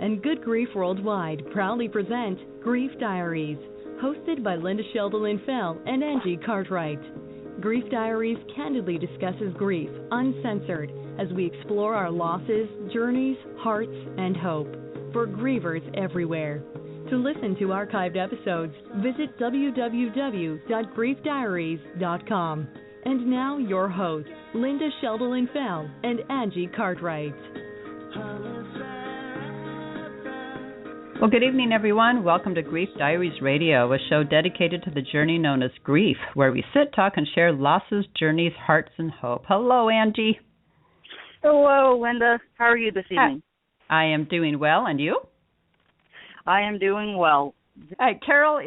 and Good Grief Worldwide proudly present Grief Diaries, hosted by Linda Sheldon-Fell and Angie Cartwright. Grief Diaries candidly discusses grief, uncensored, as we explore our losses, journeys, hearts, and hope for grievers everywhere. To listen to archived episodes, visit www.griefdiaries.com. And now your hosts, Linda Sheldon-Fell and Angie Cartwright. Well, good evening, everyone. Welcome to Grief Diaries Radio, a show dedicated to the journey known as grief, where we sit, talk, and share losses, journeys, hearts, and hope. Hello, Angie. Hello, Linda. How are you this evening? I am doing well, and you? I am doing well. Carol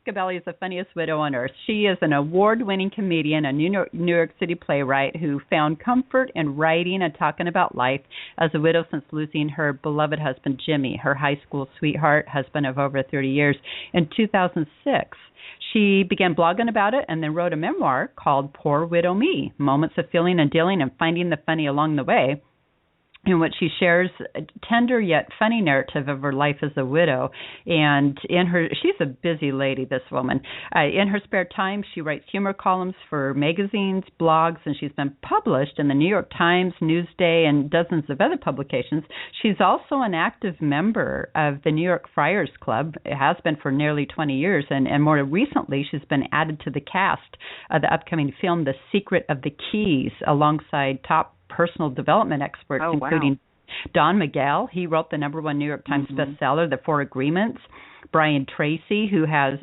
Scibelli is the funniest widow on earth. She is an award-winning comedian, a New York City playwright who found comfort in writing and talking about life as a widow since losing her beloved husband, Jimmy, her high school sweetheart, husband of over 30 years. In 2006, she began blogging about it and then wrote a memoir called Poor Widow Me, Moments of Feeling and Dealing and Finding the Funny Along the Way, in which she shares a tender yet funny narrative of her life as a widow. And she's a busy lady, this woman. In her spare time, she writes humor columns for magazines, blogs, and she's been published in the New York Times, Newsday, and dozens of other publications. She's also an active member of the New York Friars Club. It has been for nearly 20 years, and more recently, she's been added to the cast of the upcoming film The Secret of the Keys, alongside top personal development experts, including Don Miguel. He wrote the #1 New York Times bestseller, The Four Agreements. Brian Tracy, who has,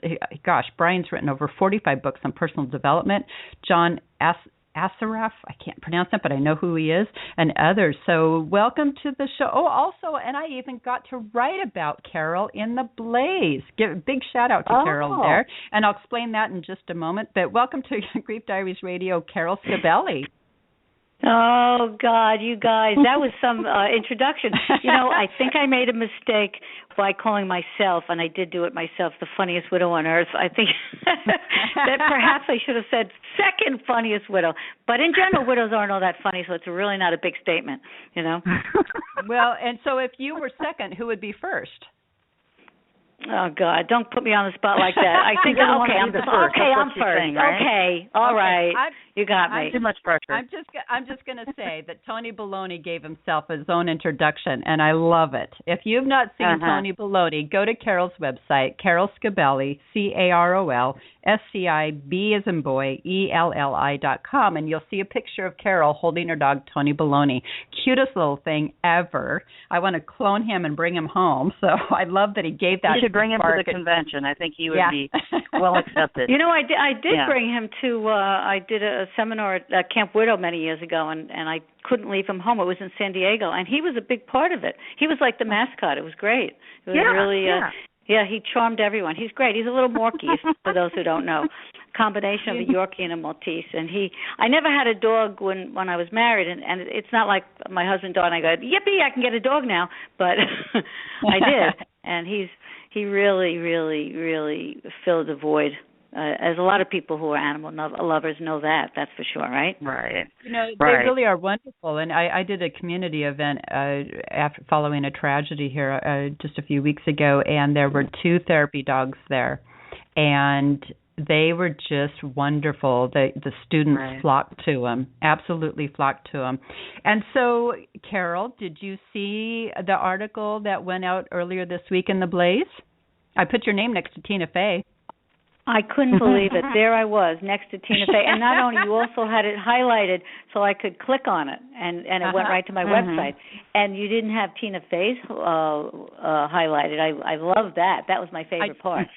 Brian's written over 45 books on personal development. John Assaraf, I can't pronounce that, but I know who he is, and others. So welcome to the show. Oh, also, and I even got to write about Carol in The Blaze. Give a big shout out to Carol there, and I'll explain that in just a moment. But welcome to Grief Diaries Radio, Carol Scibelli. Oh, God, you guys, that was some introduction. You know, I think I made a mistake by calling myself, and I did do it myself, the funniest widow on earth. I think that perhaps I should have said second funniest widow. But in general, widows aren't all that funny, so it's really not a big statement, you know. Well, and so if you were second, who would be first? Oh, God, don't put me on the spot like that. I think, I'm first. I'm first. Saying, right? Okay, all right. You got me. Too much pressure. I'm just going to say that Tony Baloney gave himself his own introduction, and I love it. If you've not seen Tony Baloney, go to Carol's website, Carol Scibelli, CarolScibelli, as in boy, ELLI.com, and you'll see a picture of Carol holding her dog, Tony Baloney. Cutest little thing ever. I want to clone him and bring him home, so I love that he gave that. You should bring him to the convention. I think he would be well accepted. You know, I did bring him to, I did a seminar at Camp Widow many years ago, and I couldn't leave him home. It was in San Diego, and he was a big part of it. He was like the mascot. It was great. It was really, he charmed everyone. He's great. He's a little Morkie, for those who don't know. Combination of a Yorkie and a Maltese. And I never had a dog when I was married, and it's not like my husband died and I go, yippee, I can get a dog now. But I did, and he really, really, really filled the void. As a lot of people who are animal lovers know that's for sure, right? Right. You know, they really are wonderful. And I did a community event after following a tragedy here just a few weeks ago, and there were 2 therapy dogs there, and they were just wonderful. The students flocked to them, absolutely flocked to them. And so, Carol, did you see the article that went out earlier this week in The Blaze? I put your name next to Tina Fey. I couldn't believe it. There I was next to Tina Fey. And not only, you also had it highlighted so I could click on it, and it went right to my website. And you didn't have Tina Fey's highlighted. I love that. That was my favorite part.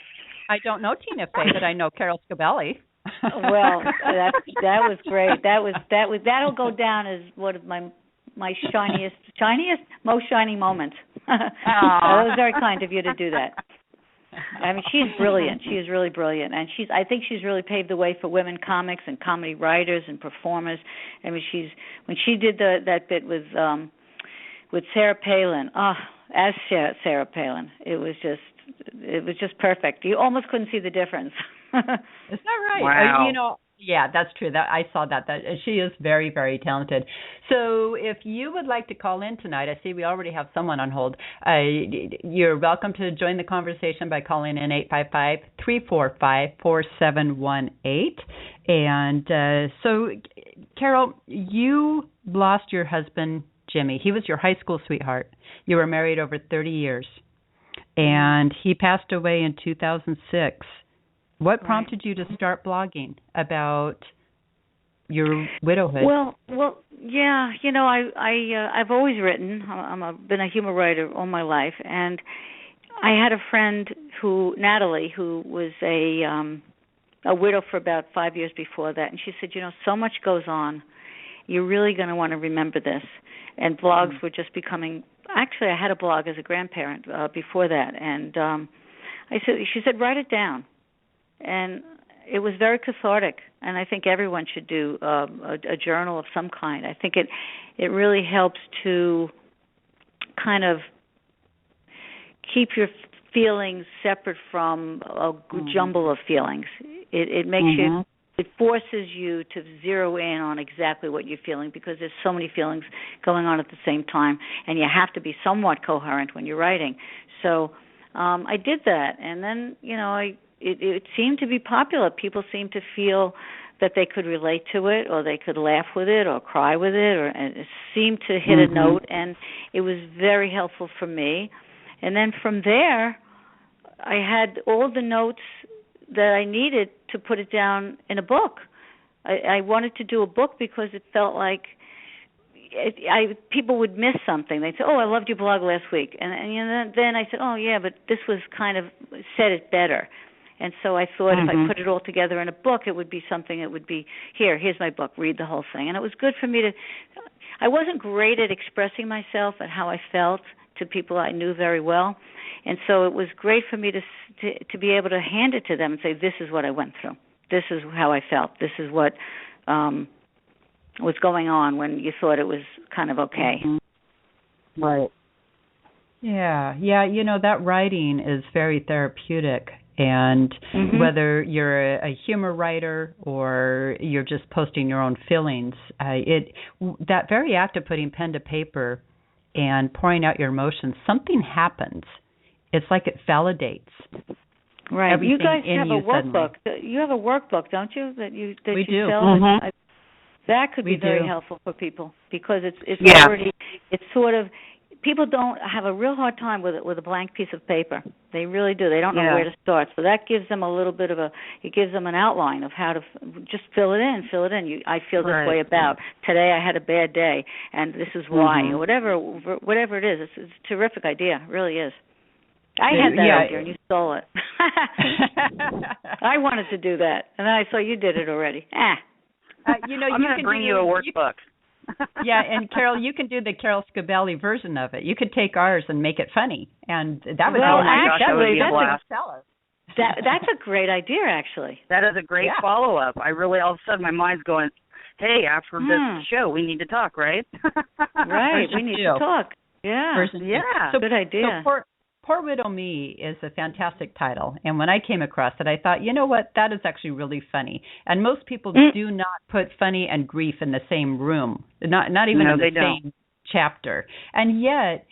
I don't know Tina Fey, but I know Carol Scibelli. Well, that was great. That'll go down as one of my most shining moments. That was very kind of you to do that. I mean, she's brilliant. She is really brilliant, and I think she's really paved the way for women comics and comedy writers and performers. I mean, when she did that bit with Sarah Palin, as Sarah Palin, it was just perfect. You almost couldn't see the difference. Is that right? Wow. You know, Yeah, that's true. That I saw that she is very, very talented. So if you would like to call in tonight, I see we already have someone on hold. You're welcome to join the conversation by calling in 855-345-4718. And so, Carol, you lost your husband, Jimmy. He was your high school sweetheart. You were married over 30 years, and he passed away in 2006. What prompted you to start blogging about your widowhood? Well, yeah. I've always written. Been a humor writer all my life, and I had a friend Natalie, who was a widow for about 5 years before that, and she said, so much goes on. You're really going to want to remember this. And blogs were just becoming. Actually, I had a blog as a grandparent before that, and she said, write it down. And it was very cathartic, and I think everyone should do a journal of some kind. I think it really helps to kind of keep your feelings separate from a jumble of feelings. It makes you, it forces you to zero in on exactly what you're feeling, because there's so many feelings going on at the same time, and you have to be somewhat coherent when you're writing. So I did that, and then It seemed to be popular. People seemed to feel that they could relate to it, or they could laugh with it, or cry with it, and it seemed to hit a note, and it was very helpful for me. And then from there, I had all the notes that I needed to put it down in a book. I wanted to do a book because it felt like people would miss something. They'd say, "Oh, I loved your blog last week," and then I said, "Oh, yeah, but this was kind of said it better." And so I thought if I put it all together in a book, it would be something that would be, here's my book, read the whole thing. And it was good for me I wasn't great at expressing myself and how I felt to people I knew very well. And so it was great for me to be able to hand it to them and say, this is what I went through. This is how I felt. This is what was going on when you thought it was kind of okay. Right. Yeah. That writing is very therapeutic. And whether you're a humor writer or you're just posting your own feelings, that very act of putting pen to paper and pouring out your emotions, something happens. It's like it validates. Right. You guys have a workbook. You have a workbook, don't you? We you do. sell? That could be very helpful for people, because it's already, it's sort of, people don't have a real hard time with a blank piece of paper. They really do. They don't know where to start. So that gives them a little bit of it gives them an outline of how to just fill it in. I feel this way about today. I had a bad day, and this is why, or whatever it is. It's a terrific idea. It really is. I had that idea, and you stole it. I wanted to do that, and then I saw you did it already. I'm going to bring you a workbook. Yeah, and Carol, you can do the Carol Scibelli version of it. You could take ours and make it funny, and that would that would be a blast. That's a great idea, actually. That is a great follow-up. All of a sudden my mind's going, hey, after this show, we need to talk, right? Right, we need to talk. Yeah. So, good idea. So Poor Widow Me is a fantastic title, and when I came across it, I thought, you know what, that is actually really funny. And most people do not put funny and grief in the same room, not even in the same chapter. And yet,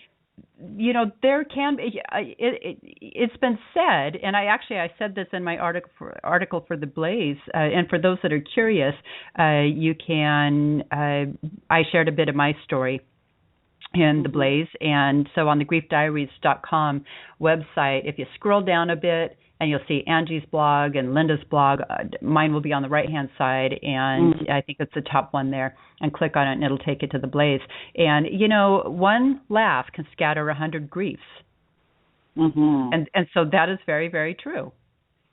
there can be. It's been said, and I said this in my article for the Blaze, and for those that are curious, you can. I shared a bit of my story in the Blaze, and so on the griefdiaries.com website, if you scroll down a bit, and you'll see Angie's blog and Linda's blog. Mine will be on the right-hand side, and I think it's the top one there. And click on it, and it'll take you to the Blaze. And, one laugh can scatter 100 griefs. And so that is very, very true.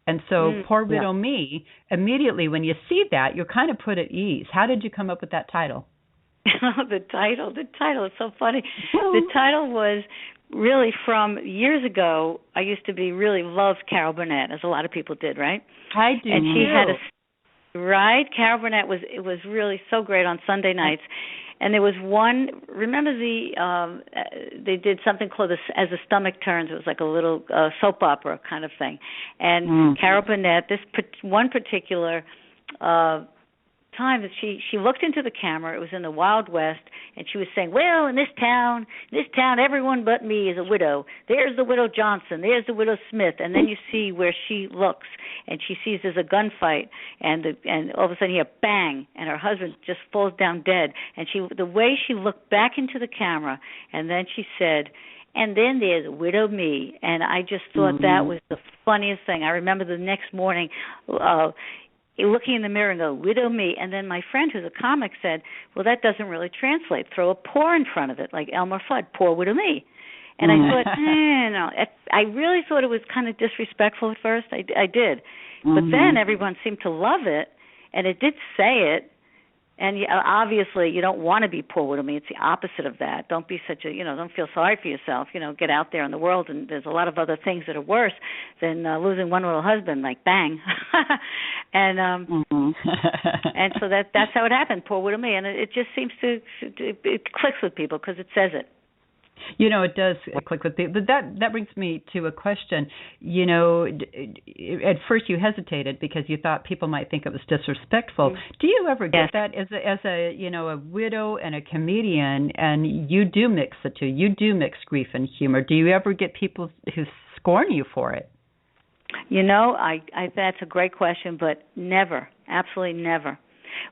And so Poor Widow Me, immediately when you see that, you're kind of put at ease. How did you come up with that title? The title is so funny. The title was really from years ago. I used to really loved Carol Burnett, as a lot of people did, right? I do. And she had Carol Burnett was really so great on Sunday nights. And there was one. Remember they did something called As the Stomach Turns. It was like a little soap opera kind of thing. And Carol Burnett, this one particular time that she looked into the camera. It was in the Wild West, and she was saying, well, in this town, everyone but me is a widow. There's the widow Johnson. There's the widow Smith. And then you see where she looks, and she sees there's a gunfight, and all of a sudden you hear bang, and her husband just falls down dead. And the way she looked back into the camera, and then she said, and then there's widow me. And I just thought that was the funniest thing. I remember the next morning looking in the mirror and go, widow me. And then my friend who's a comic said, well, that doesn't really translate. Throw a poor in front of it, like Elmer Fudd, poor widow me. And I thought, no. I really thought it was kind of disrespectful at first. I did. But then everyone seemed to love it, and it did say it. And obviously, you don't want to be poor widow me. It's the opposite of that. Don't be such a, don't feel sorry for yourself. Get out there in the world, and there's a lot of other things that are worse than losing one little husband, like bang. And and so that's how it happened, poor widow me. And it just seems it clicks with people because it says it. It does click with people. But that brings me to a question. At first you hesitated because you thought people might think it was disrespectful. Do you ever get that as a widow and a comedian, and you do mix the two? You do mix grief and humor. Do you ever get people who scorn you for it? That's a great question, but never, absolutely never.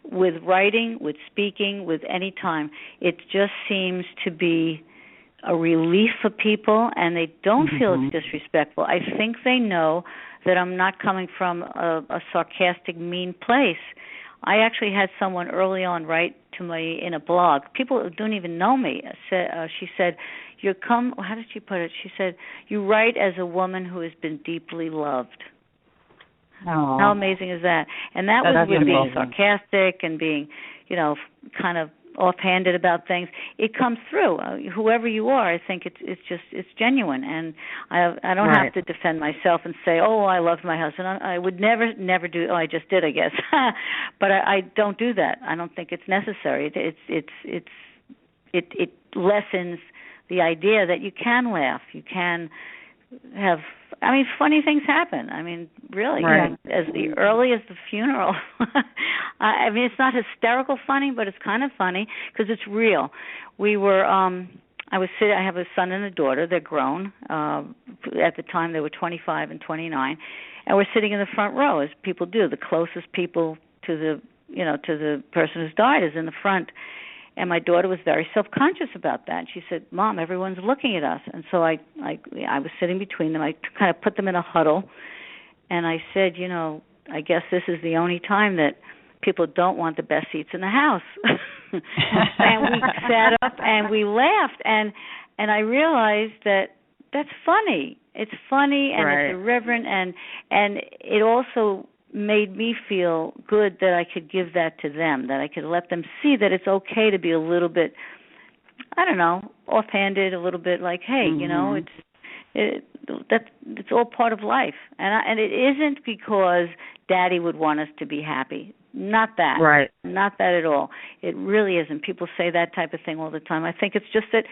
With writing, with speaking, with any time, it just seems to be a relief for people, and they don't feel it's disrespectful. I think they know that I'm not coming from a sarcastic, mean place. I actually had someone early on write to me in a blog. People who don't even know me. She said, how did she put it? She said, you write as a woman who has been deeply loved. Oh. How amazing is that? And that was with being sarcastic and being, kind of offhanded about things. It comes through. Whoever you are, I think it's genuine, and I don't have to defend myself and say, oh, I love my husband. I would never do. Oh, I just did, I guess. But I don't do that. I don't think it's necessary. It lessens the idea that you can laugh. You can have. Funny things happen. Really, as the early as the funeral. It's not hysterical funny, but it's kind of funny because it's real. We were, I have a son and a daughter. They're grown. At the time, they were 25 and 29, and we're sitting in the front row, as people do. The closest people to the person who's died is in the front. And my daughter was very self-conscious about that. She said, Mom, everyone's looking at us. And so I was sitting between them. I kind of put them in a huddle. And I said, I guess this is the only time that people don't want the best seats in the house. And we sat up and we laughed. And I realized that that's funny. It's funny and it's irreverent. And it also made me feel good that I could give that to them, that I could let them see that it's okay to be a little bit, offhanded, a little bit like, hey, it's all part of life. And it isn't because Daddy would want us to be happy. Not that. Right. Not that at all. It really isn't. People say that type of thing all the time. I think it's just that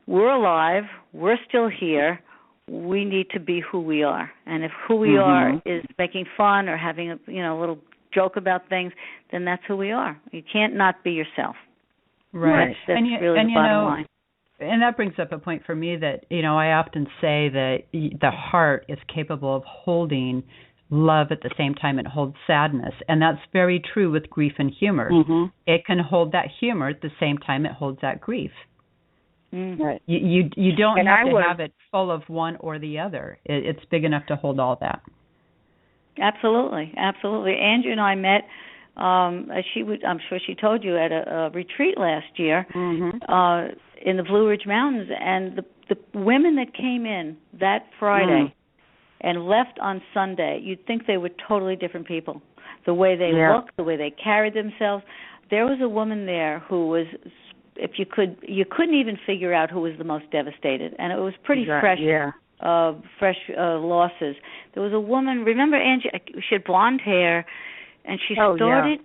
we're alive, we're still here, we need to be who we are. And if who we are is making fun or having a little joke about things, then that's who we are. You can't not be yourself. Right. That's really the bottom line. And that brings up a point for me that, I often say that the heart is capable of holding love at the same time it holds sadness. And that's very true with grief and humor. It can hold that humor at the same time it holds that grief. Right. You don't have to have it full of one or the other. It's big enough to hold all that. Absolutely. Andrew and I met, I'm sure she told you, at a retreat last year in the Blue Ridge Mountains, and the women that came in that Friday and left on Sunday, you'd think they were totally different people. The way they looked, the way they carried themselves. There was a woman there who was, if you couldn't even figure out who was the most devastated, and it was pretty fresh losses. There was a woman. Remember, Angie? She had blonde hair, and she started.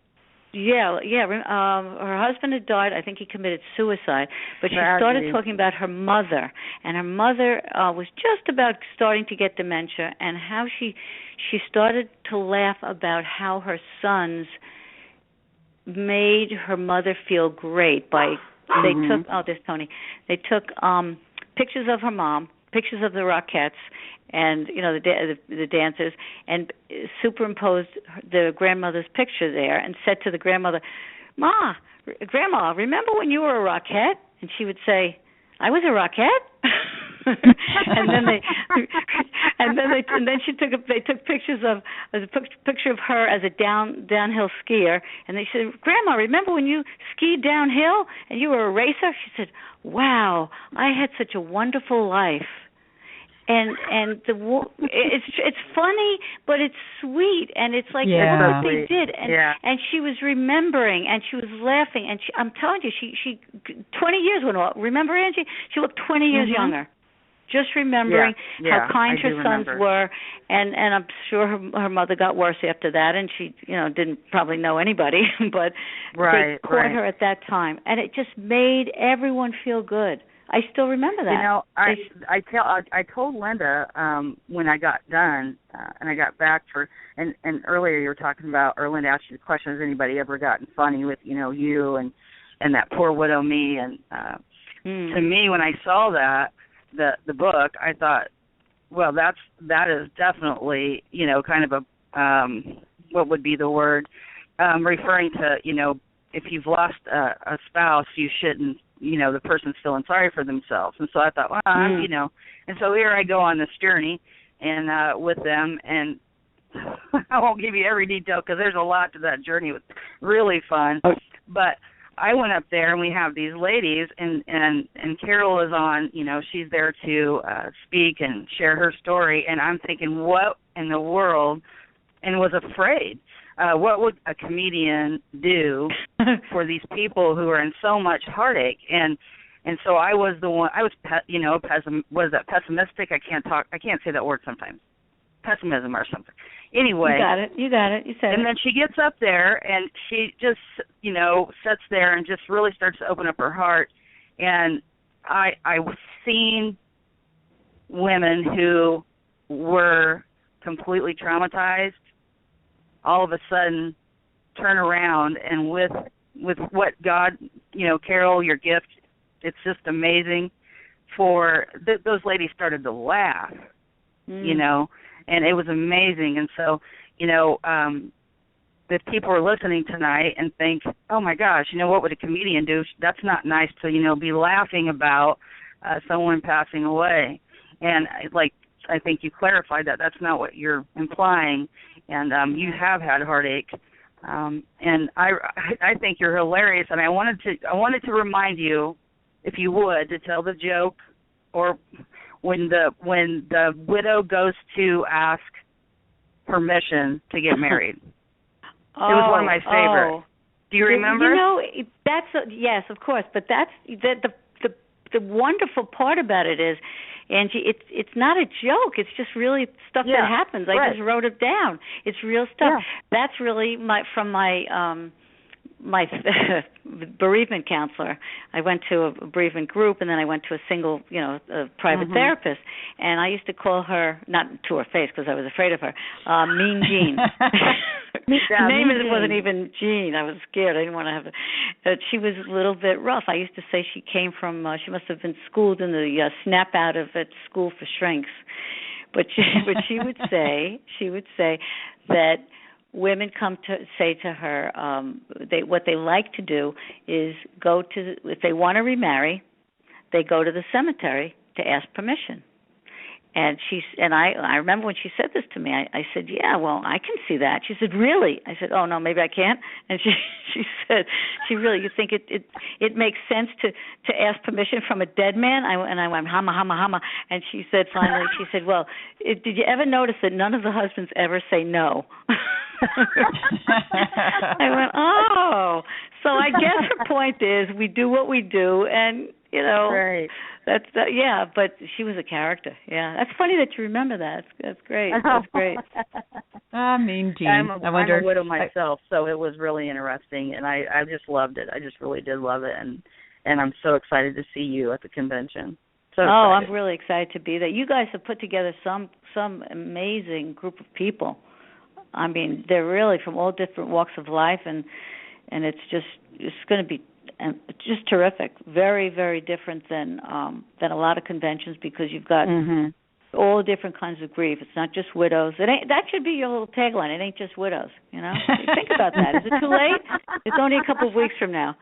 Her husband had died. I think he committed suicide. But she started talking about her mother, and her mother was just about starting to get dementia, and how she she started to laugh about how her sons made her mother feel great by they took there's Tony. They took pictures of her mom, pictures of the Rockettes, and the dancers, and superimposed the grandmother's picture there, and said to the grandmother, Grandma, remember when you were a Rockette? And she would say, I was a Rockette. and then they took pictures of a picture of her as a downhill skier, and they said, Grandma, remember when you skied downhill and you were a racer? She said, wow, I had such a wonderful life. And it's funny, but it's sweet, and it's like that's what they did, and she was remembering, and she was laughing, and I'm telling you, she 20 years went off. Remember, Angie? She looked 20 years younger, just remembering how kind her sons were, and I'm sure her mother got worse after that, and she didn't probably know anybody, but they caught her at that time, and it just made everyone feel good. I still remember that. I told Linda when I got done and I got back and earlier you were talking about, or Linda asked you the question, has anybody ever gotten funny with you and that poor widow me, and to me when I saw that the book, I thought, well, that is definitely kind of a what would be the word, referring to if you've lost a spouse, you shouldn't, the person's feeling sorry for themselves. And so I thought, well, and so here I go on this journey and with them, and I won't give you every detail because there's a lot to that journey. It was really fun. But I went up there, and we have these ladies, and Carol is on, she's there to speak and share her story, and I'm thinking, what in the world, and was afraid. What would a comedian do for these people who are in so much heartache? And so I was the one. I was, was that pessimistic? I can't say that word sometimes. Pessimism or something. Anyway, you got it. You said it. And then she gets up there and she just, sits there and just really starts to open up her heart. And I've seen women who were completely traumatized all of a sudden turn around, and with what God, Carol, your gift, it's just amazing. For those ladies started to laugh, and it was amazing. And so, if people are listening tonight and think, oh my gosh, what would a comedian do? That's not nice to, be laughing about someone passing away. And I think you clarified that that's not what you're implying. And you have had heartache, and I think you're hilarious. And I wanted to remind you, if you would, to tell the joke, or when the widow goes to ask permission to get married. It was one of my favorites. Do you remember? Yes, of course. But that's the wonderful part about it is, Angie, it's not a joke. It's just really stuff that happens. I just wrote it down. It's real stuff. Yeah. That's really my bereavement counselor. I went to a bereavement group, and then I went to a single, a private therapist. And I used to call her, not to her face because I was afraid of her, Mean Jean. Her name wasn't even Jean. I was scared. I didn't want to have it. She was a little bit rough. I used to say she came from, she must have been schooled in the snap out of at school for shrinks. But she would say that women come to say to her, what they like to do is go to, if they want to remarry, they go to the cemetery to ask permission. And I remember when she said this to me, I said, yeah, well, I can see that. She said, really? I said, oh, no, maybe I can't. And she said, you think it makes sense to ask permission from a dead man? I went, hama. And she said, finally, well, did you ever notice that none of the husbands ever say no? I went, oh. So I guess her point is we do what we do, and, right. That's yeah, but she was a character. Yeah, that's funny that you remember that. That's great. That's great. Mean Jean. I'm a widow myself, so it was really interesting, and I just loved it. I just really did love it, and I'm so excited to see you at the convention. So I'm really excited to be there. You guys have put together some amazing group of people. I mean, they're really from all different walks of life, and it's going to be just terrific. Very, very different than a lot of conventions, because you've got all different kinds of grief. It's not just widows. That should be your little tagline. It ain't just widows. Think about that. Is it too late? It's only a couple of weeks from now.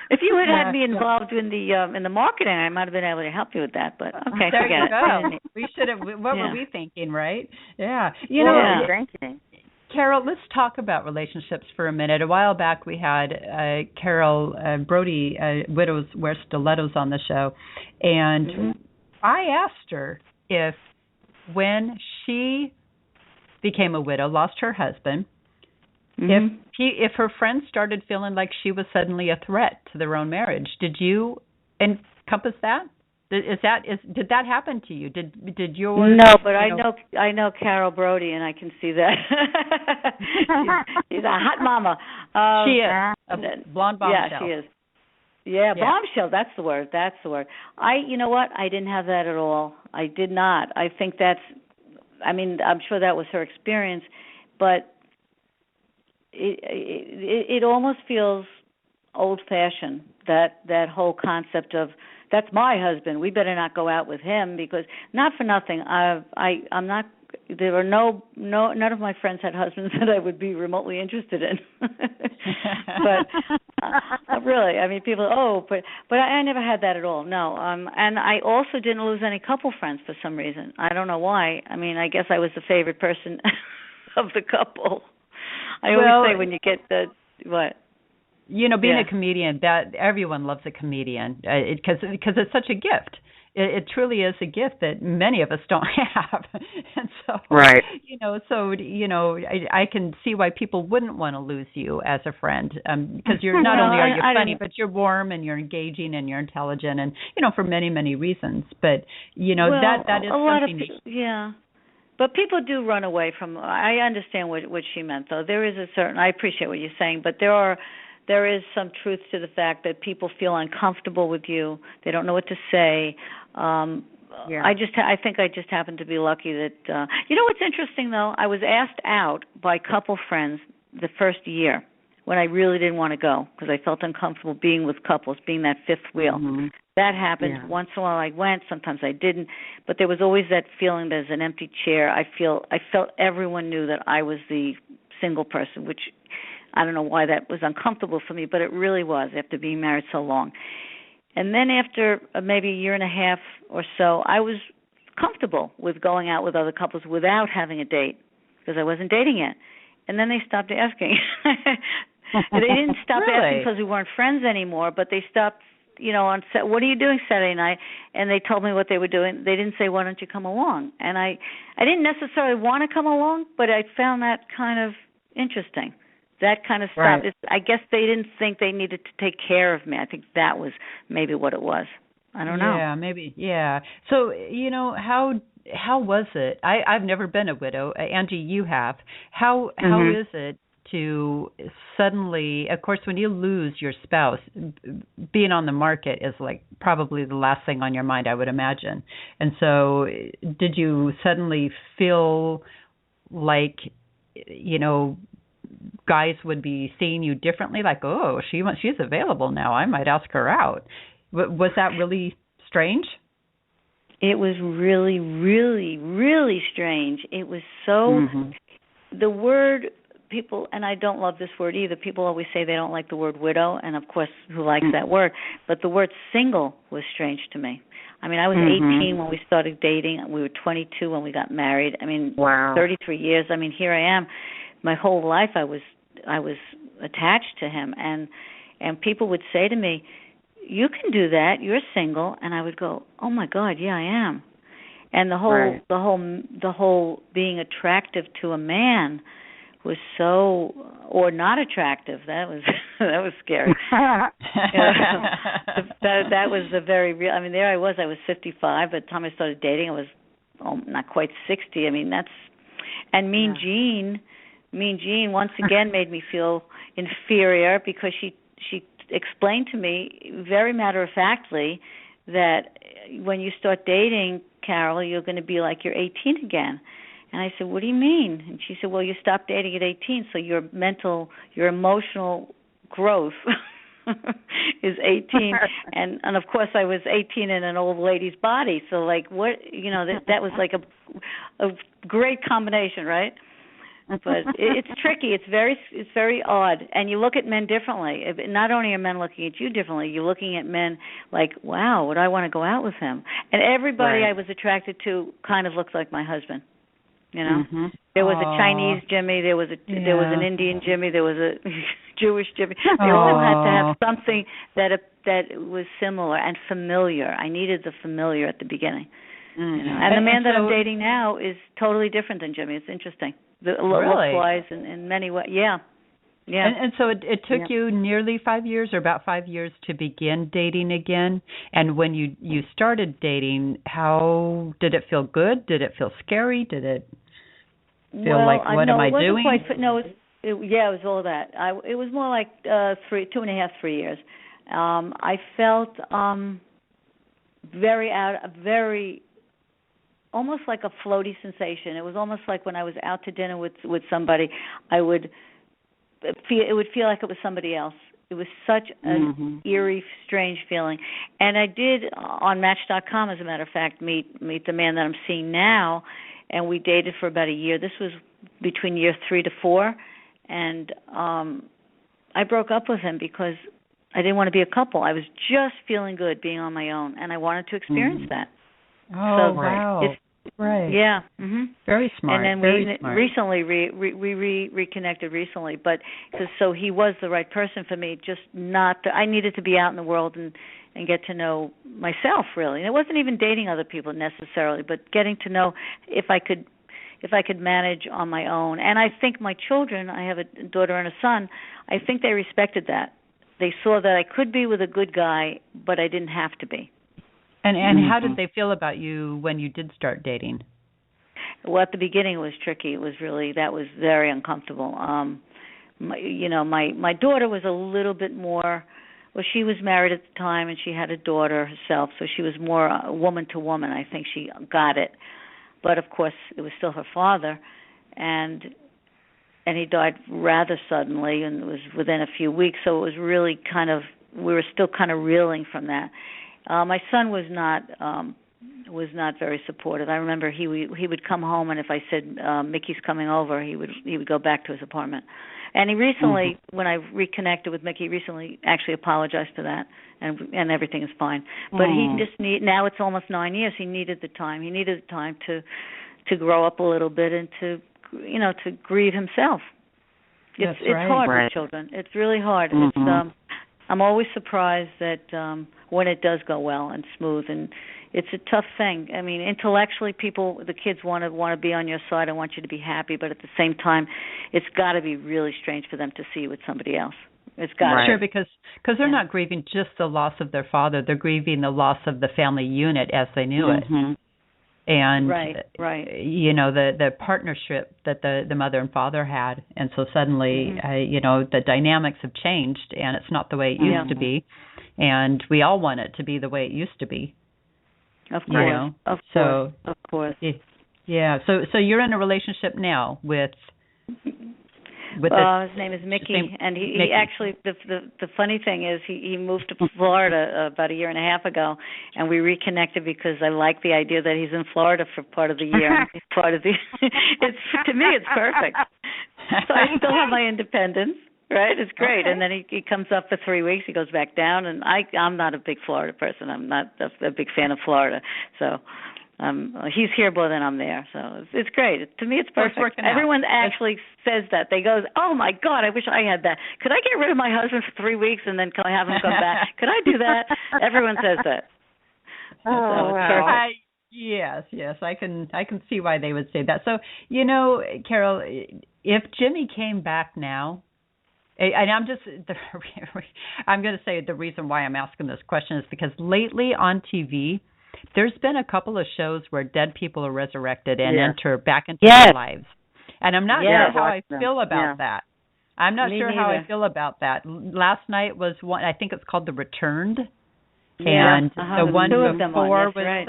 If you had me involved in the marketing, I might have been able to help you with that. But okay, there forget you it. Go. We should have. What were we thinking, right? Yeah. Carol, let's talk about relationships for a minute. A while back, we had Carol Brody, Widows Wear Stilettos, on the show, and I asked her if, when she became a widow, lost her husband, if her friends started feeling like she was suddenly a threat to their own marriage. Did you encompass that? Did that happen to you? Did your No, but I know Carol Brody, and I can see that. she's a hot mama. She is a blonde bombshell. Yeah, she is. Yeah, bombshell. That's the word. You know what? I didn't have that at all. I did not. I think I'm sure that was her experience, but it almost feels old-fashioned, that whole concept of, that's my husband, we better not go out with him, because, not for nothing, I'm not, there were none of my friends had husbands that I would be remotely interested in. But really, I mean, people, but I never had that at all, no. And I also didn't lose any couple friends for some reason. I don't know why. I mean, I guess I was the favorite person of the couple. I always say when you get what? Being a comedian, that everyone loves a comedian, because it's such a gift. It truly is a gift that many of us don't have, and so I can see why people wouldn't want to lose you as a friend, because you're not only are you funny, but you're warm and you're engaging and you're intelligent, and for many reasons. But that is something. But people do run away from. I understand what she meant, though. There is I appreciate what you're saying, but there is some truth to the fact that people feel uncomfortable with you. They don't know what to say. I think I just happened to be lucky that. What's interesting, though? I was asked out by couple friends the first year when I really didn't want to go, because I felt uncomfortable being with couples, being that fifth wheel. That happened. Yeah. Once in a while I went, sometimes I didn't, but there was always that feeling there's an empty chair. I felt everyone knew that I was the single person, which I don't know why that was uncomfortable for me, but it really was after being married so long. And then after maybe a year and a half or so, I was comfortable with going out with other couples without having a date, because I wasn't dating yet. And then they stopped asking. They didn't stop asking because we weren't friends anymore, but they stopped, on set, what are you doing Saturday night? And they told me what they were doing. They didn't say, why don't you come along? And I didn't necessarily want to come along, but I found that kind of interesting. That kind of stuff. Right. I guess they didn't think they needed to take care of me. I think that was maybe what it was. I don't know. Yeah, maybe. Yeah. So, how was it? I've never been a widow. Angie, you have. How is it to suddenly, of course, when you lose your spouse, being on the market is like probably the last thing on your mind, I would imagine. And so did you suddenly feel like, guys would be seeing you differently, like, oh, she's available now, I might ask her out? Was that really strange? It was really, really, really strange. It was so, the word, people, and I don't love this word either, people always say they don't like the word widow, and of course, who likes that word? But the word single was strange to me. I mean, I was 18 when we started dating. We were 22 when we got married. I mean, 33 years. I mean, here I am. My whole life I was attached to him, and people would say to me, you can do that, you're single, and I would go, oh my God, yeah, I am. And the whole being attractive to a man was so, or not attractive, that was scary. That was the very real. I mean, there I was 55. By the time I started dating, I was not quite 60. I mean, and Mean Jean once again made me feel inferior, because she explained to me very matter-of-factly that when you start dating, Carol, you're going to be like you're 18 again. And I said, what do you mean? And she said, well, you stopped dating at 18, so your emotional growth is 18. and of course, I was 18 in an old lady's body. So, like, what, that was like a great combination, right? But it's tricky. It's very odd. And you look at men differently. Not only are men looking at you differently, you're looking at men like, wow, would I want to go out with him? And everybody I was attracted to kind of looked like my husband. There was a Chinese Jimmy, there was an Indian Jimmy, there was a Jewish Jimmy. They all had to have something that was similar and familiar. I needed the familiar at the beginning. And the man that I'm dating now is totally different than Jimmy. It's interesting. Look-wise in many ways. Yeah. And so it took you nearly 5 years, or about 5 years, to begin dating again. And when you started dating, how did it feel? Good? Did it feel scary? Did it feel like, what am I doing? It was all that. It was more like 2.5, 3 years. I felt very almost like a floaty sensation. It was almost like when I was out to dinner with somebody, it would feel like it was somebody else. It was such an eerie, strange feeling. And I did, on Match.com, as a matter of fact, meet the man that I'm seeing now, and we dated for about a year. This was between year 3 to 4, and I broke up with him because I didn't want to be a couple. I was just feeling good being on my own, and I wanted to experience that. Oh, wow. Right. Yeah. Very smart. And then we recently reconnected recently, but so he was the right person for me. Just I needed to be out in the world and get to know myself, really. And it wasn't even dating other people necessarily, but getting to know if I could manage on my own. And I think my children, I have a daughter and a son, I think they respected that. They saw that I could be with a good guy, but I didn't have to be. And how did they feel about you when you did start dating? Well, at the beginning it was tricky. That was very uncomfortable. My daughter was a little bit more, well, she was married at the time and she had a daughter herself, so she was more woman to woman. I think she got it. But of course, it was still her father, and he died rather suddenly, and it was within a few weeks, so it was really we were still kind of reeling from that. My son was not very supportive. I remember he would come home, and if I said Mickey's coming over, he would go back to his apartment. And he recently, when I reconnected with Mickey, actually apologized for that, and everything is fine. But he just now it's almost 9 years. He needed the time. He needed the time to grow up a little bit and to grieve himself. It's hard with children. It's really hard. It's I'm always surprised that when it does go well and smooth, and it's a tough thing. I mean, intellectually, the kids want to be on your side and want you to be happy, but at the same time, it's got to be really strange for them to see you with somebody else. It's got to. Sure, because they're not grieving just the loss of their father; they're grieving the loss of the family unit as they knew it. And the partnership that the mother and father had, and so suddenly the dynamics have changed, and it's not the way it used to be, and we all want it to be the way it used to be. Of course, of course. Yeah. So you're in a relationship now with his name is Mickey, and he actually, the funny thing is he moved to Florida about a year and a half ago, and we reconnected because I like the idea that he's in Florida for part of the year. He's part of to me it's perfect. So I still have my independence, right? It's great. Okay. And then he comes up for 3 weeks, he goes back down, and I'm not a big Florida person. I'm not a big fan of Florida, so. He's here more than I'm there, so it's great. To me, it's perfect. Everyone actually says that. They go, "Oh my God, I wish I had that. Could I get rid of my husband for 3 weeks and then have him come back? Could I do that?" Everyone says that. Oh, wow. Yes, I can see why they would say that. So, Carol, if Jimmy came back now, and I'm going to say the reason why I'm asking this question is because lately on TV, there's been a couple of shows where dead people are resurrected and enter back into their lives. And I'm not sure how I feel about that. I'm not sure how I feel about that. Last night was one, I think it's called The Returned. And the one before was right,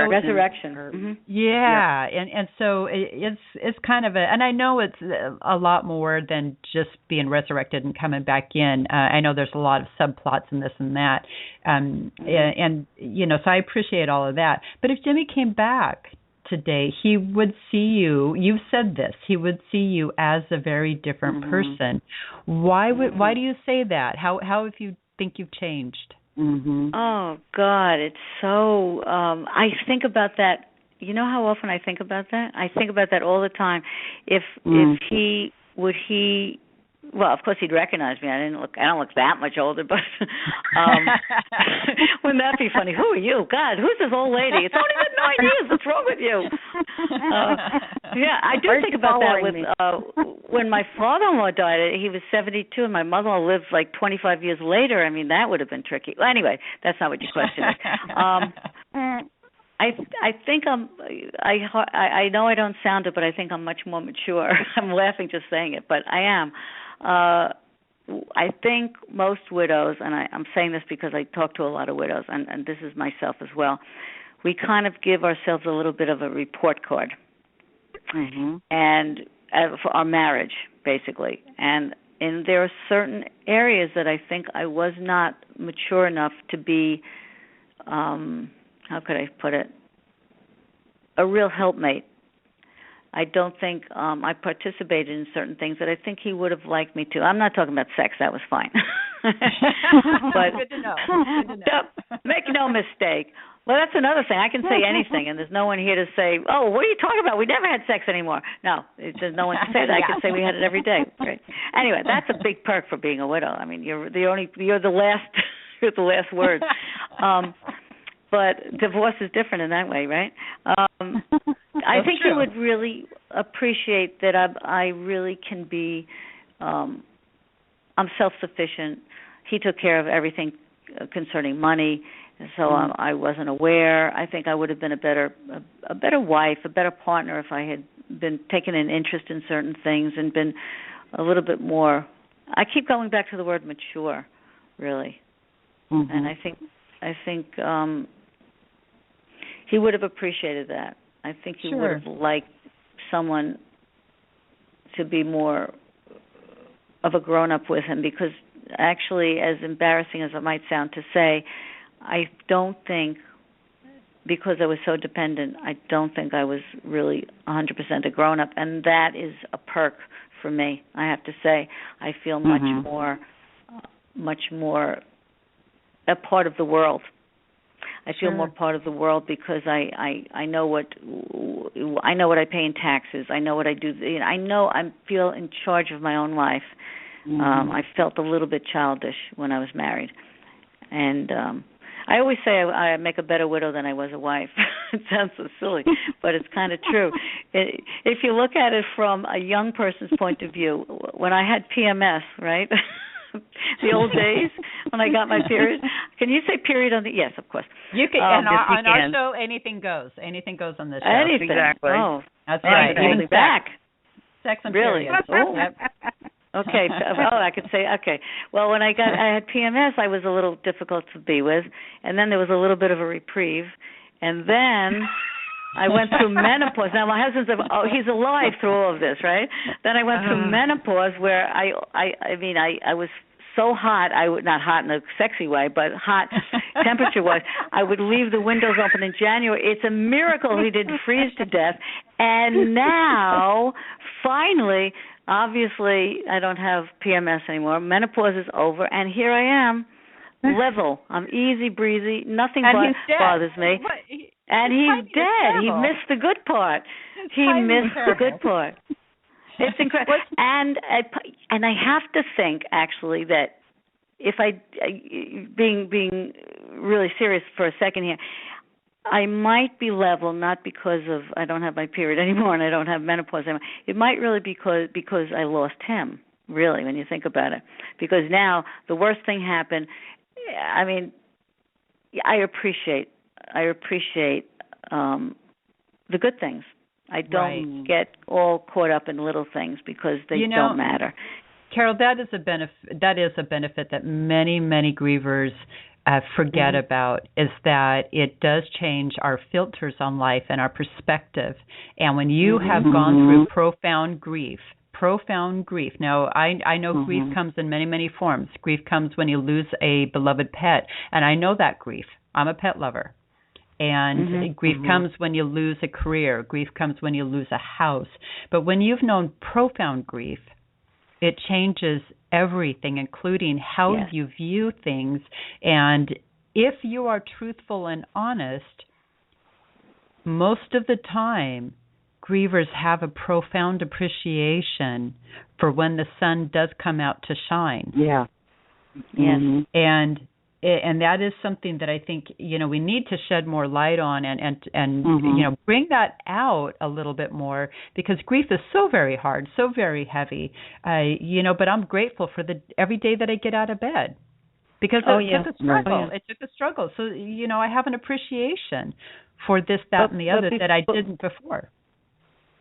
Resurrection. Mm-hmm. Yeah, and so it's kind of and I know it's a lot more than just being resurrected and coming back in. I know there's a lot of subplots and this and that, and so I appreciate all of that. But if Jimmy came back today, he would see you. You've said this. He would see you as a very different person. Why do you say that? How if you think you've changed? Oh God, it's so. I think about that. You know how often I think about that? I think about that all the time. If he would he. Well, of course he'd recognize me. I don't look that much older, but wouldn't that be funny? Who are you? God, who's this old lady? It's only been 9 years. What's wrong with you? I do think about that with when my father-in-law died. He was 72, and my mother-in-law lived like 25 years later. I mean, that would have been tricky. Well, anyway, that's not what your question is. I think I know I don't sound it, but I think I'm much more mature. I'm laughing just saying it, but I am. I think most widows, and I'm saying this because I talk to a lot of widows, and this is myself as well, we kind of give ourselves a little bit of a report card, and for our marriage, basically. And there are certain areas that I think I was not mature enough to be, how could I put it, a real helpmate. I don't think I participated in certain things that I think he would have liked me to. I'm not talking about sex. That was fine. But good to know. Good to know. Make no mistake. Well, that's another thing. I can say anything, and there's no one here to say, oh, what are you talking about? We never had sex anymore. No, there's no one to say that. I can say we had it every day. Right? Anyway, that's a big perk for being a widow. I mean, you're the last you're the last word. But divorce is different in that way, right? I think he would really appreciate that I really can be, I'm self-sufficient. He took care of everything concerning money, so I wasn't aware. I think I would have been a better wife, a better partner if I had been taking an interest in certain things and been a little bit more, I keep going back to the word mature, really. And I think he would have appreciated that. I think he would have liked someone to be more of a grown-up with him, because actually, as embarrassing as it might sound to say, I don't think, because I was so dependent, I don't think I was really 100% a grown-up, and that is a perk for me, I have to say. I feel much more a part of the world. I feel more part of the world because I know what I pay in taxes. I know what I do. I feel in charge of my own life. I felt a little bit childish when I was married, and I always say I make a better widow than I was a wife. It sounds so silly, but it's kind of true. If you look at it from a young person's point of view, when I had PMS, right? The old days when I got my period. Can you say period on the? Yes, of course. You can. On our show, anything goes. Anything goes on this show. Anything. Exactly. Oh, that's right. Even back. Sex and really. period. Oh. Yep. Okay. I could say okay. Well, when I had PMS, I was a little difficult to be with, and then there was a little bit of a reprieve, and then I went through menopause. Now my husband's he's alive through all of this, right? Then I went through menopause, where I was so hot. Not hot in a sexy way, but hot temperature-wise. I would leave the windows open in January. It's a miracle he didn't freeze to death. And now, finally, obviously, I don't have PMS anymore. Menopause is over, and here I am, level. I'm easy breezy. Nothing bothers me. And he's dead. He missed the good part. The good part. It's incredible. And I have to think, actually, that if being really serious for a second here, I might be level, not because of I don't have my period anymore and I don't have menopause anymore. It might really be because I lost him, really, when you think about it. Because now the worst thing happened. I mean, I appreciate the good things. I don't get all caught up in little things because they don't matter. Carol, that is a benefit. That is a benefit that many grievers forget about, is that it does change our filters on life and our perspective. And when you have gone through profound grief. Now, I know grief comes in many forms. Grief comes when you lose a beloved pet, and I know that grief. I'm a pet lover. And grief comes when you lose a career. Grief comes when you lose a house. But when you've known profound grief, it changes everything, including how you view things. And if you are truthful and honest, most of the time, grievers have a profound appreciation for when the sun does come out to shine. Yeah. Yes. And that is something that I think, we need to shed more light on and bring that out a little bit more, because grief is so very hard, so very heavy, but I'm grateful for every day that I get out of bed, because it took a struggle. It took a struggle. So, I have an appreciation for this, that, and the other that I didn't before.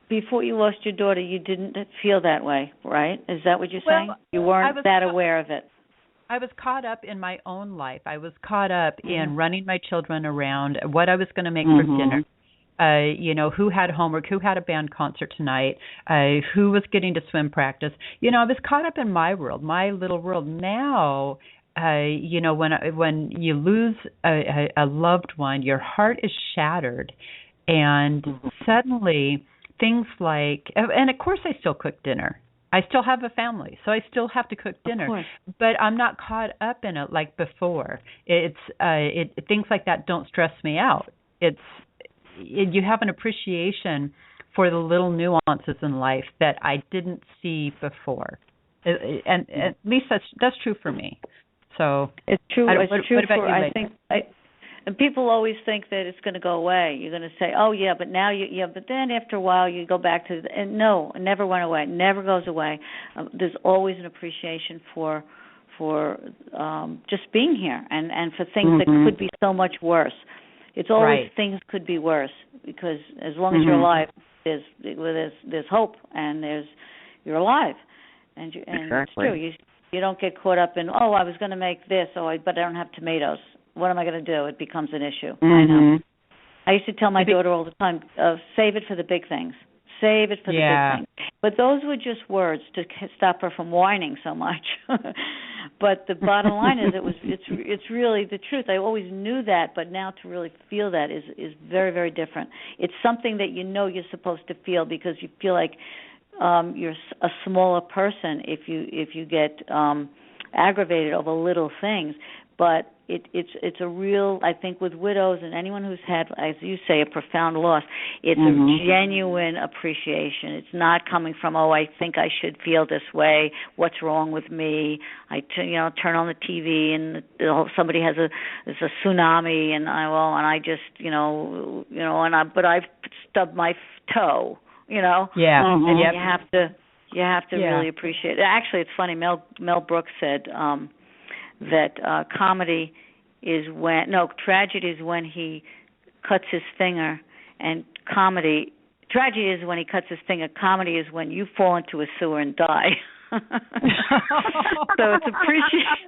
Before you lost your daughter, you didn't feel that way, right? Is that what you're saying? You weren't that aware of it. I was caught up in my own life. I was caught up in running my children around, what I was going to make for dinner, who had homework, who had a band concert tonight, who was getting to swim practice. I was caught up in my world, my little world. Now, when you lose a loved one, your heart is shattered. And suddenly things like, and of course I still cook dinner. I still have a family, so I still have to cook dinner, but I'm not caught up in it like before. Things like that don't stress me out. You have an appreciation for the little nuances in life that I didn't see before, and at least that's true for me. So it's true. It's true what about you, I think. And people always think that it's going to go away. You're going to say, "Oh yeah, but now but then after a while you go back to and no, it never went away. It never goes away. There's always an appreciation for just being here and for things that could be so much worse. It's always things could be worse, because as long as you're alive, there's hope, and you're alive, and it's true. You don't get caught up in, I was going to make this, but I don't have tomatoes. What am I going to do? It becomes an issue. I know. I used to tell my daughter all the time, save it for the big things. Save it for the big things. But those were just words to stop her from whining so much. But the bottom line is, it's really the truth. I always knew that, but now to really feel that is very, very different. It's something that you're supposed to feel, because you feel like you're a smaller person if you get aggravated over little things. But it's a real, I think, with widows and anyone who's had, as you say, a profound loss, it's a genuine appreciation. It's not coming from, I think I should feel this way. What's wrong with me? I turn on the TV and somebody has a tsunami, and I just but I've stubbed my toe. And you have to really appreciate it. Actually, it's funny. Mel Brooks said that tragedy is when he cuts his finger, and tragedy is when he cuts his finger. Comedy is when you fall into a sewer and die. So it's appreciation.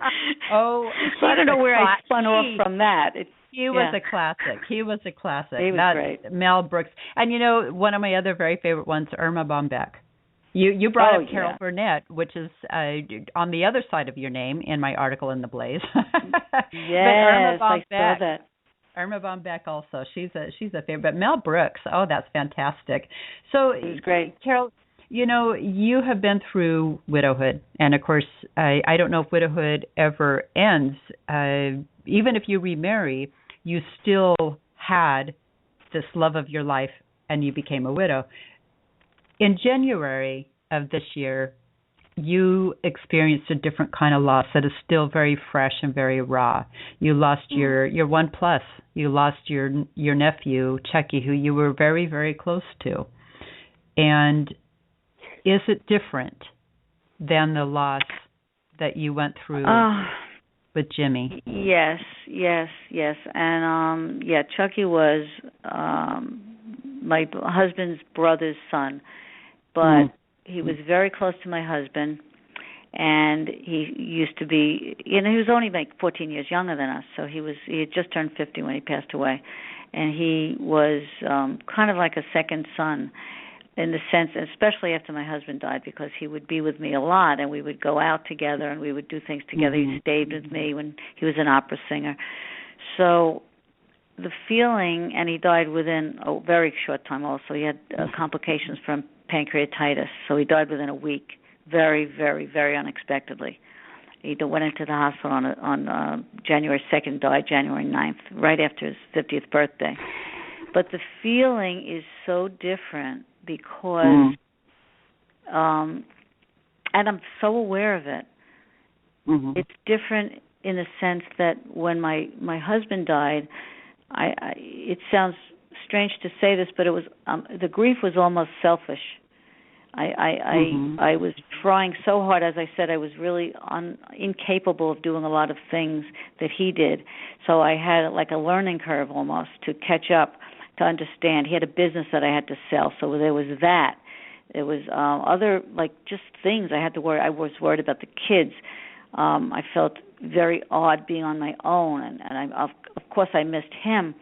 So I don't know where I spun off from that. He was a classic. He was great. Mel Brooks. And one of my other very favorite ones, Irma Bombeck. You brought up Carol Burnett, which is on the other side of your name in my article in the Blaze. Yes, I saw that. Irma Bombeck also. She's a favorite. But Mel Brooks, that's fantastic. So it's great. Carol, you have been through widowhood, and of course, I don't know if widowhood ever ends. Even if you remarry, you still had this love of your life, and you became a widow. In January of this year, you experienced a different kind of loss that is still very fresh and very raw. You lost your 1+. You lost your nephew, Chucky, who you were very, very close to. And is it different than the loss that you went through with Jimmy? Yes. And Chucky was my husband's brother's son. But he was very close to my husband, And he used to be, he was only like 14 years younger than us, so he had just turned 50 when he passed away. And he was kind of like a second son in the sense, especially after my husband died, because he would be with me a lot, and we would go out together, and we would do things together. He stayed with me when he was an opera singer. So the feeling, and he died within a very short time also. He had complications from pancreatitis, so he died within a week, very, very, very unexpectedly. He went into the hospital on January 2nd, died January 9th, right after his 50th birthday. But the feeling is so different because, and I'm so aware of it. It's different in the sense that when my husband died, it sounds strange to say this, but it was the grief was almost selfish. I was trying so hard. As I said, I was really incapable of doing a lot of things that he did. So I had like a learning curve almost to catch up, to understand. He had a business that I had to sell, so there was that. There was other, like, just things I had to worry. I was worried about the kids. I felt very odd being on my own, and of course I missed him,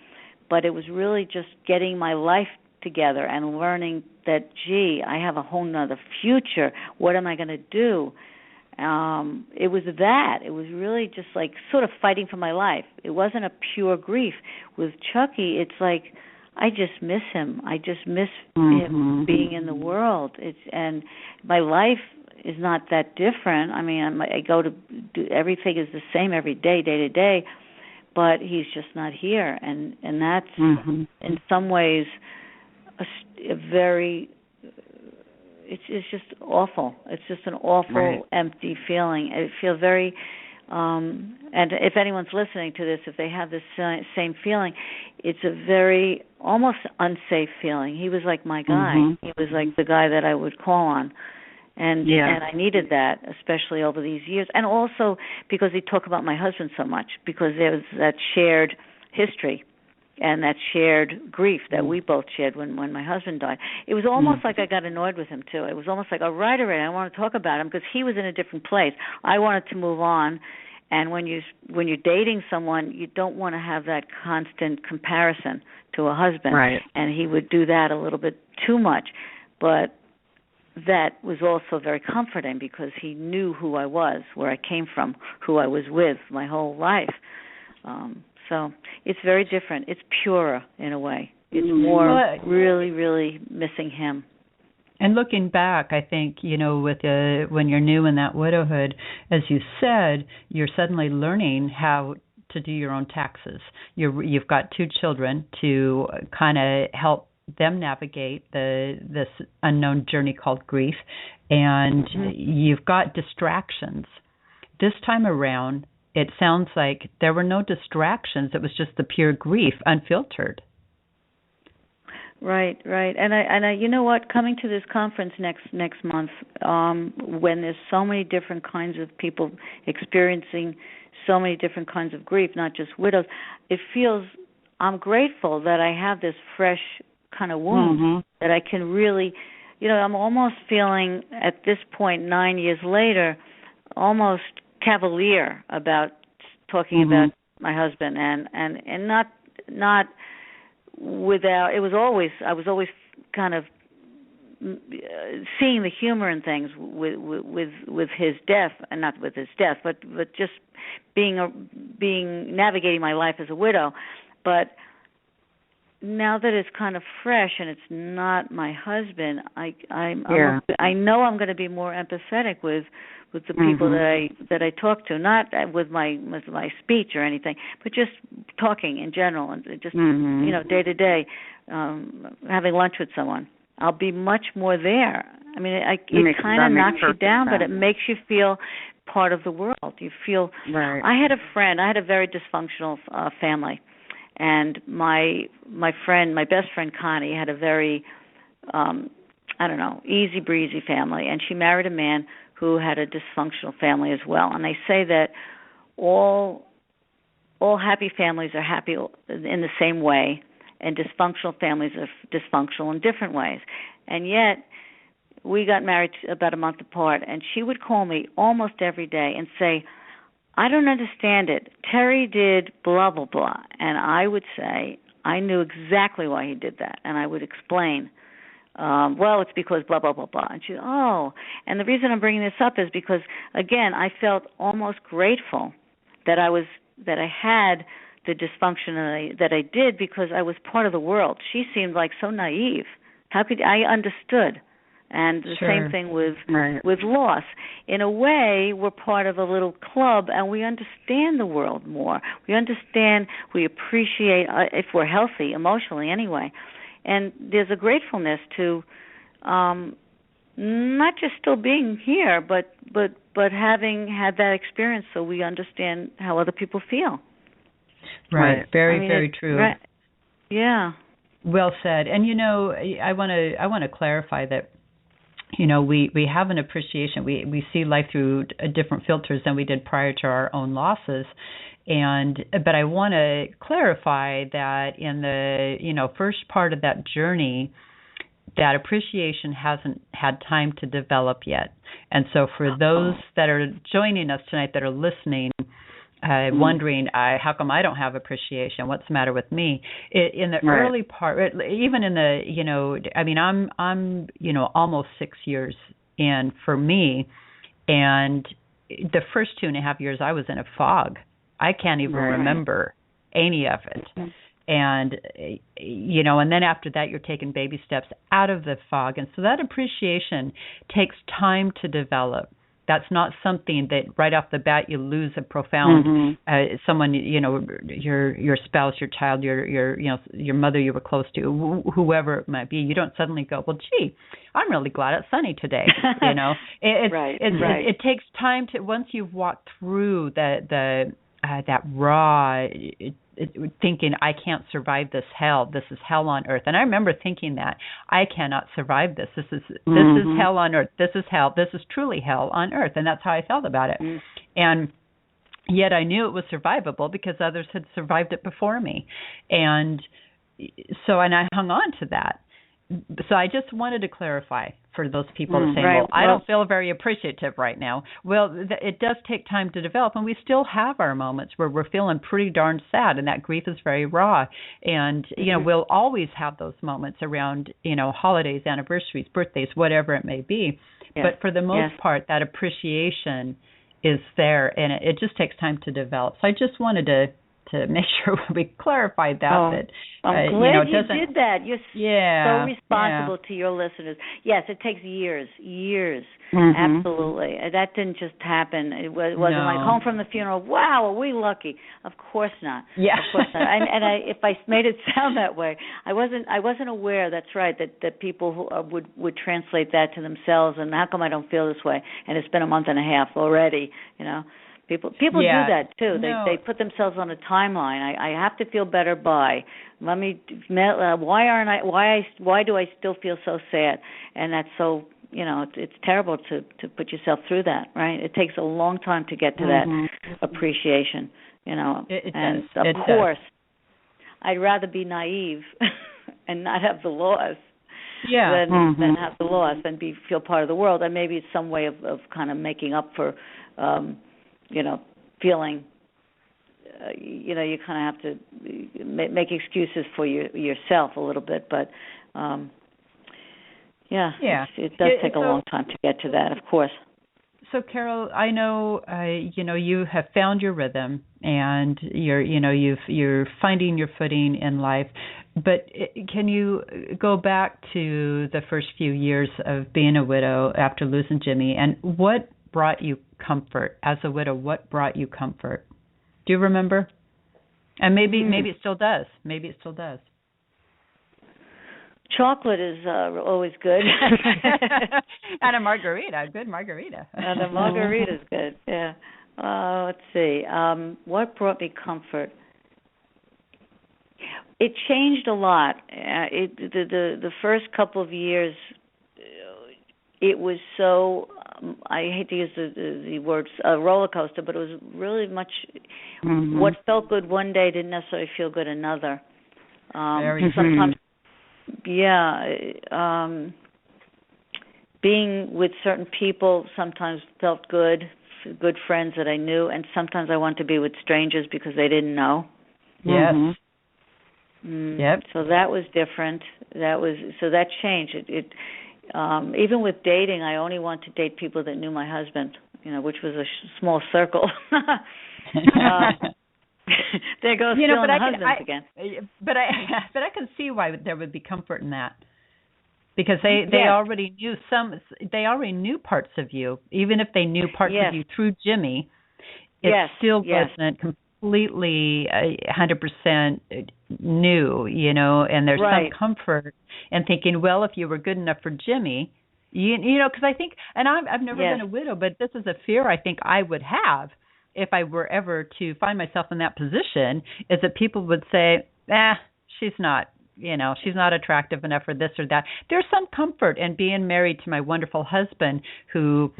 but it was really just getting my life together and learning that, gee, I have a whole nother future. What am I going to do? It was that. It was really just like sort of fighting for my life. It wasn't a pure grief. With Chucky, it's like I just miss him. I just miss him being in the world. And my life is not that different. I mean, I go to do everything is the same every day, day to day, but he's just not here, and that's in some ways a very. It's just awful. It's just an awful, empty feeling. It feels very. And if anyone's listening to this, if they have this same feeling, it's a very almost unsafe feeling. He was like my guy. He was like the guy that I would call on. And I needed that, especially over these years. And also because he talked about my husband so much, because there was that shared history and that shared grief that we both shared when my husband died. It was almost like I got annoyed with him, too. It was almost like, all right, I want to talk about him, because he was in a different place. I wanted to move on. And when you're dating someone, you don't want to have that constant comparison to a husband. Right. And he would do that a little bit too much. But that was also very comforting, because he knew who I was, where I came from, who I was with my whole life. So it's very different. It's purer in a way. It's more really, really missing him. And looking back, I think, with when you're new in that widowhood, as you said, you're suddenly learning how to do your own taxes. You've got 2 children to kind of help them navigate this unknown journey called grief, and you've got distractions. This time around, it sounds like there were no distractions. It was just the pure grief, unfiltered. Right. And I you know what? Coming to this conference next month, when there's so many different kinds of people experiencing so many different kinds of grief, not just widows, I'm grateful that I have this fresh kind of wound that I can really, I'm almost feeling at this point 9 years later, almost cavalier about talking about my husband, and not without. I was always kind of seeing the humor in things with his death, and not with his death, but just navigating my life as a widow, but. Now that it's kind of fresh and it's not my husband, I know I'm going to be more empathetic with the people that I talk to, not with my speech or anything, but just talking in general, and just day to day, having lunch with someone. I'll be much more there. I mean, it kind of knocks you down, but it makes you feel part of the world. You feel. Right. I had a very dysfunctional family. And my best friend Connie had a very, easy breezy family, and she married a man who had a dysfunctional family as well. And they say that all happy families are happy in the same way, and dysfunctional families are dysfunctional in different ways. And yet, we got married about a month apart, and she would call me almost every day and say, I don't understand it. Terry did blah, blah, blah. And I would say, I knew exactly why he did that. And I would explain, well, it's because blah, blah, blah, blah. And she, oh. And the reason I'm bringing this up is because, again, I felt almost grateful that I had the dysfunction that I did because I was part of the world. She seemed like so naive. How could I understood? And the same thing with loss. In a way, we're part of a little club, and we understand the world more. We understand, we appreciate, if we're healthy, emotionally anyway. And there's a gratefulness to not just still being here, but having had that experience so we understand how other people feel. Right. Very true. Right. Yeah. Well said. And I want to clarify that we have an appreciation. We see life through different filters than we did prior to our own losses. But I want to clarify that in the first part of that journey, that appreciation hasn't had time to develop yet. And so for those that are joining us tonight that are listening, wondering how come I don't have appreciation? What's the matter with me? In the early part, even in the I'm almost 6 years in for me, and the first 2.5 years I was in a fog. I can't even remember any of it. And and then after that you're taking baby steps out of the fog, and so that appreciation takes time to develop. That's not something that right off the bat you lose a profound someone, your spouse, your child, your mother you were close to, whoever it might be. You don't suddenly go, well, gee, I'm really glad it's sunny today. It takes time to, once you've walked through that raw thinking, I can't survive this hell. This is hell on earth. And I remember thinking that I cannot survive this. This is hell on earth. This is hell. This is truly hell on earth. And that's how I felt about it. And yet I knew it was survivable because others had survived it before me. And so, and I hung on to that. So I just wanted to clarify for those people that say, well, I don't feel very appreciative right now. Well, it does take time to develop, and we still have our moments where we're feeling pretty darn sad, and that grief is very raw. And, we'll always have those moments around, holidays, anniversaries, birthdays, whatever it may be. Yes. But for the most part, that appreciation is there, and it just takes time to develop. So I just wanted to make sure we clarified that. I'm glad you did that. You're so responsible to your listeners. Yes, it takes years. Absolutely. That didn't just happen. It wasn't like home from the funeral. Wow, are we lucky? Of course not. Yeah. Of course not. If I made it sound that way, I wasn't aware. That's right. That people who would translate that to themselves. And how come I don't feel this way? And it's been a month and a half already. People do that too. They put themselves on a timeline. I have to feel better by. Why do I still feel so sad? And that's so, it's terrible to put yourself through that, right? It takes a long time to get to that appreciation, It and does. Of course, I'd rather be naive and not have the loss. Than have the loss and feel part of the world. And maybe it's some way of kind of making up for feeling, you kind of have to make excuses for yourself a little bit. But, it does take a long time to get to that, of course. So, Carol, I know, you have found your rhythm and you're finding your footing in life. But can you go back to the first few years of being a widow after losing Jimmy, and what brought you comfort as a widow? What brought you comfort? Do you remember? And maybe it still does. Maybe it still does. Chocolate is always good. And a margarita, a good margarita. And a margarita is good. Yeah. Let's see. What brought me comfort? It changed a lot. The first couple of years, it was so. I hate to use the words roller coaster, but it was really much. What felt good one day didn't necessarily feel good another. Sometimes, being with certain people sometimes felt good friends that I knew, and sometimes I wanted to be with strangers because they didn't know. Yes. Yep. So that was different. That changed. It even with dating, I only want to date people that knew my husband, which was a small circle. There goes stealing the husbands again. But I can see why there would be comfort in that, because they already knew they already knew parts of you, even if they knew parts of you through Jimmy. It still wasn't completely 100% new, and there's some comfort in thinking, well, if you were good enough for Jimmy, because I think, and I've never been a widow, but this is a fear I think I would have if I were ever to find myself in that position, is that people would say, she's not attractive enough for this or that. There's some comfort in being married to my wonderful husband who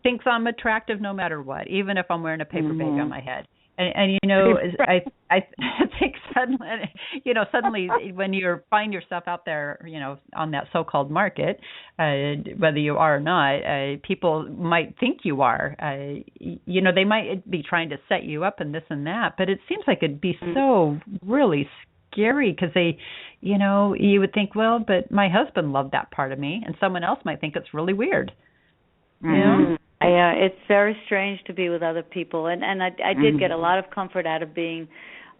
thinks I'm attractive no matter what, even if I'm wearing a paper bag on my head. And I think suddenly when you find yourself out there, on that so-called market, whether you are or not, people might think you are. They might be trying to set you up and this and that, but it seems like it'd be so really scary because you would think, well, but my husband loved that part of me, and someone else might think it's really weird. Yeah, it's very strange to be with other people, and I did get a lot of comfort out of being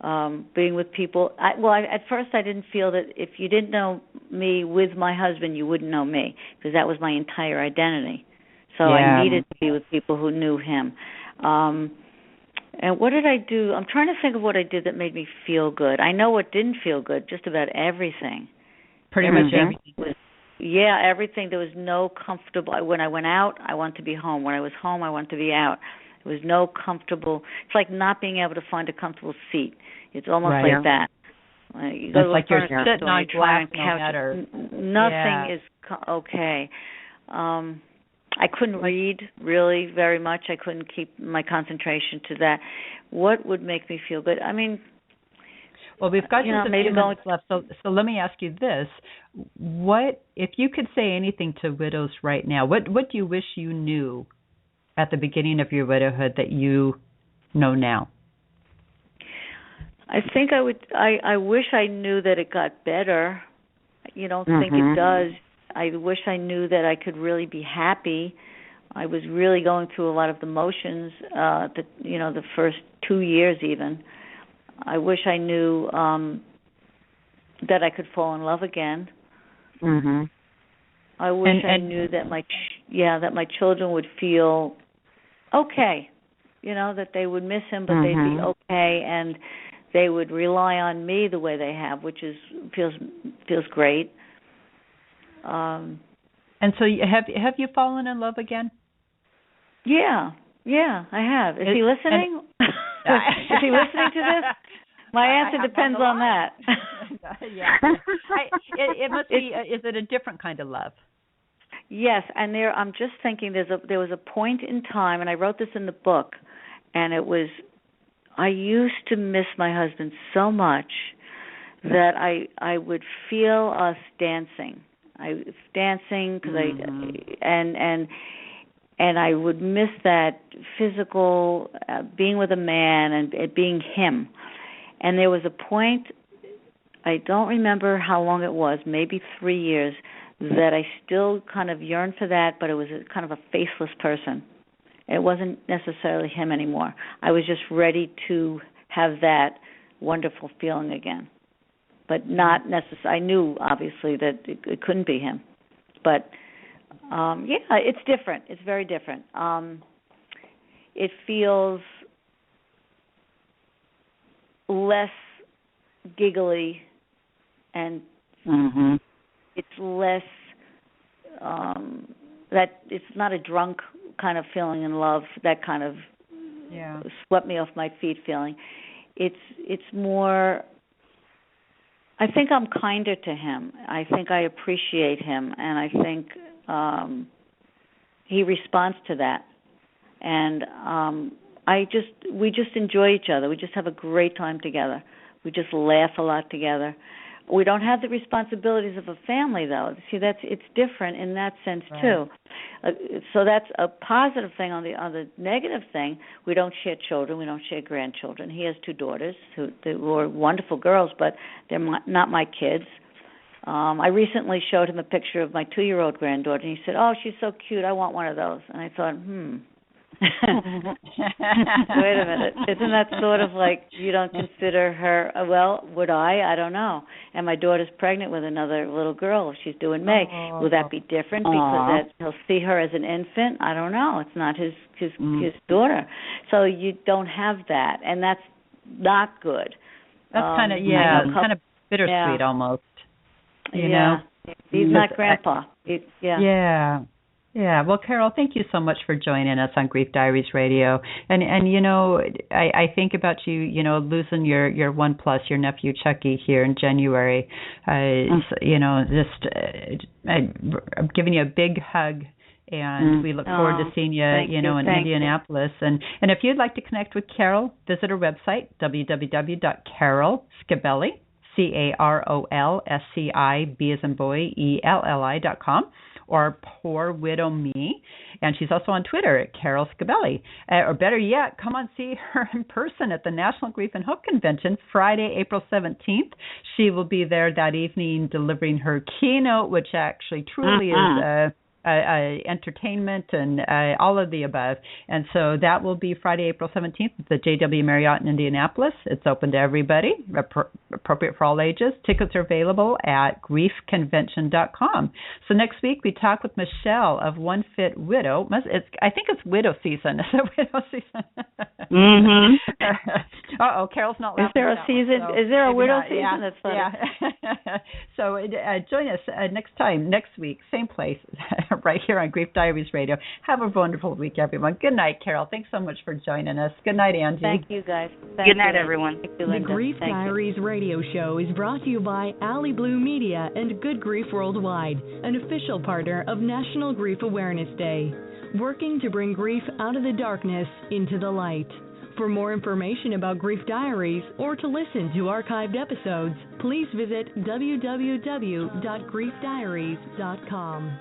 with people. At first I didn't feel that if you didn't know me with my husband, you wouldn't know me, because that was my entire identity. So I needed to be with people who knew him. And what did I do? I'm trying to think of what I did that made me feel good. I know what didn't feel good, just about everything. Pretty much everything. Everything. There was no comfortable. When I went out, I wanted to be home. When I was home, I wanted to be out. There was no comfortable. It's like not being able to find a comfortable seat. It's almost like that. You go it's to like you're store, sitting on glass no couch. matter. Nothing is okay. I couldn't read really very much. I couldn't keep my concentration to that. What would make me feel good? I mean, well, we've got just a few minutes left, so let me ask you this. What, if you could say anything to widows right now, what do you wish you knew at the beginning of your widowhood that you know now? I think I wish I knew that it got better. You don't think it does. I wish I knew that I could really be happy. I was really going through a lot of the motions, the first 2 years even. I wish I knew that I could fall in love again. I wish I knew that my children would feel okay, that they would miss him, but they'd be okay, and they would rely on me the way they have, which feels great. And so have you fallen in love again? Yeah, I have. Is he listening? Is he listening to this? My answer depends on that. It must be. Is it a different kind of love? Yes, and I'm just thinking. There was a point in time, and I wrote this in the book, and it was, I used to miss my husband so much that I would feel us dancing. I was dancing because and I would miss that physical being with a man and being him. And there was a point, I don't remember how long it was, maybe 3 years, that I still kind of yearned for that, but it was kind of a faceless person. It wasn't necessarily him anymore. I was just ready to have that wonderful feeling again. But not necessarily. I knew, obviously, that it couldn't be him. But, it's different. It's very different. It feels less giggly, and it's less that it's not a drunk kind of feeling in love, that kind of swept me off my feet feeling. It's more, I think I'm kinder to him. I think I appreciate him, and I think he responds to that. And we just enjoy each other. We just have a great time together. We just laugh a lot together. We don't have the responsibilities of a family, though. See, it's different in that sense too. So that's a positive thing. On the negative thing, we don't share children. We don't share grandchildren. He has 2 daughters who are wonderful girls, but they're not my kids. I recently showed him a picture of my 2-year-old granddaughter, and he said, "Oh, she's so cute. I want one of those." And I thought, Wait a minute. Isn't that sort of like you don't consider her, well, would I? I don't know. And my daughter's pregnant with another little girl. She's due in May. Will that be different because he'll see her as an infant? I don't know. It's not his daughter. So you don't have that, and that's not good. That's kind of bittersweet almost. You know? He's not grandpa. Yeah. Well, Carol, thank you so much for joining us on Grief Diaries Radio. And you know, I think about you, you know, losing your 1+, your nephew Chucky here in January. You know, just I'm giving you a big hug. And we look forward to seeing you, you know, in Indianapolis. And if you'd like to connect with Carol, visit her website, www.carolscibelli, CarolScibelli, as in boy, ELLI.com, or Poor Widow Me. And she's also on Twitter at Carol Scibelli. Or better yet, come on see her in person at the National Grief and Hope Convention, Friday, April 17th. She will be there that evening delivering her keynote, which actually truly is entertainment and all of the above. And so that will be Friday, April 17th at the JW Marriott in Indianapolis. It's open to everybody, appropriate for all ages. Tickets are available at griefconvention.com. So next week we talk with Michelle of One Fit Widow. I think it's widow season. Is it widow season? Carol's not laughing. Is there a season? One, so is there a widow not. season? That's funny. So join us next week, same place, right here on Grief Diaries Radio. Have a wonderful week, everyone. Good night, Carol. Thanks so much for joining us. Good night, Angie. Thank you, guys. Good night, everyone. Thank you, The Grief Diaries radio show is brought to you by Alley Blue Media and Good Grief Worldwide, an official partner of National Grief Awareness Day, working to bring grief out of the darkness into the light. For more information about Grief Diaries or to listen to archived episodes, please visit www.griefdiaries.com.